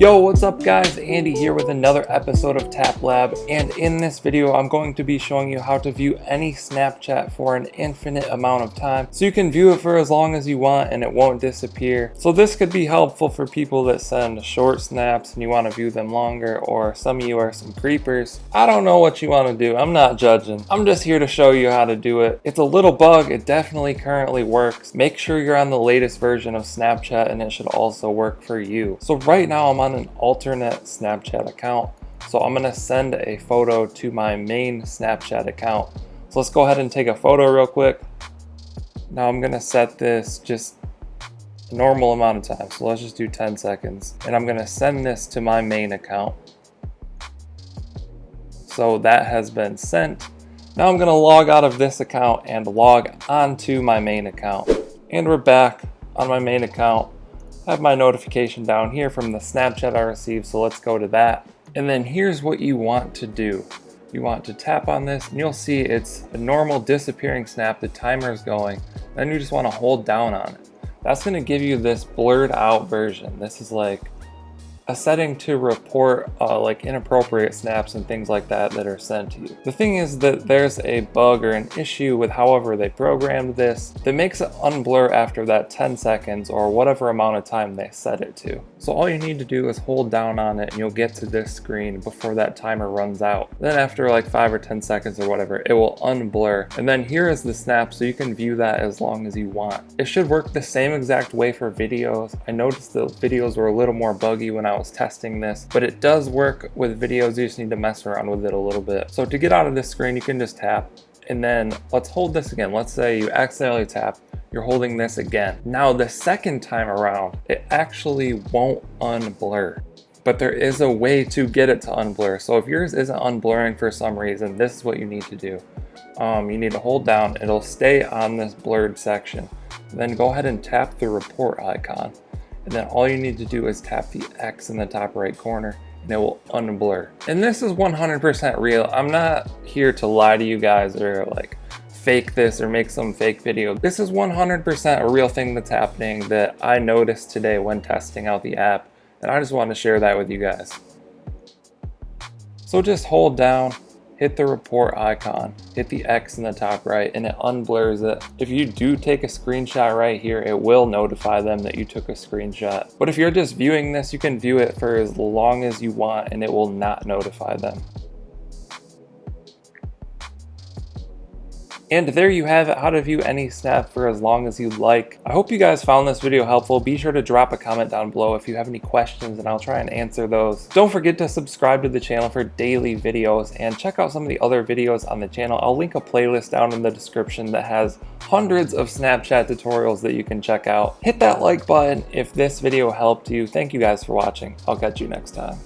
Yo, what's up guys? Andy here with another episode of Tap Lab, and in this video I'm going to be showing you how to view any Snapchat for an infinite amount of time. So you can view it for as long as you want and it won't disappear. So this could be helpful for people that send short snaps and you want to view them longer, or some of you are some creepers. I don't know what you want to do. I'm not judging. I'm just here to show you how to do it. It's a little bug. It definitely currently works. Make sure you're on the latest version of Snapchat and it should also work for you. So right now I'm on an alternate Snapchat account, so I'm gonna send a photo to my main Snapchat account. So let's go ahead and take a photo real quick. Now I'm gonna set this just a normal amount of time, so let's just do 10 seconds, and I'm gonna send this to my main account. So that has been sent. Now I'm gonna log out of this account and log onto my main account, and we're back on my main account. I have my notification down here from the Snapchat I received, so let's go to that. And then here's what you want to do. You want to tap on this and you'll see it's a normal disappearing snap, the timer is going. Then you just want to hold down on it. That's going to give you this blurred out version. This is like a setting to report like inappropriate snaps and things like that that are sent to you. The thing is that there's a bug or an issue with however they programmed this that makes it unblur after that 10 seconds or whatever amount of time they set it to. So all you need to do is hold down on it and you'll get to this screen before that timer runs out. Then after like 5 or 10 seconds or whatever, it will unblur. And then here is the snap, so you can view that as long as you want. It should work the same exact way for videos. I noticed the videos were a little more buggy when I was testing this, but it does work with videos. You just need to mess around with it a little bit. So to get out of this screen, you can just tap, and then let's hold this again. Let's say you accidentally tap, you're holding this again. Now the second time around, it actually won't unblur, but there is a way to get it to unblur. So if yours isn't unblurring for some reason, this is what you need to do. You need to hold down, it'll stay on this blurred section. Then go ahead and tap the report icon. And then all you need to do is tap the X in the top right corner and it will unblur. And this is 100% real. I'm not here to lie to you guys or like fake this or make some fake video. This is 100% a real thing that's happening that I noticed today when testing out the app, and I just want to share that with you guys. So just hold down, hit the report icon, hit the X in the top right, and it unblurs it. If you do take a screenshot right here, it will notify them that you took a screenshot. But if you're just viewing this, you can view it for as long as you want and it will not notify them. And there you have it, how to view any snap for as long as you like. I hope you guys found this video helpful. Be sure to drop a comment down below if you have any questions and I'll try and answer those. Don't forget to subscribe to the channel for daily videos and check out some of the other videos on the channel. I'll link a playlist down in the description that has hundreds of Snapchat tutorials that you can check out. Hit that like button if this video helped you. Thank you guys for watching. I'll catch you next time.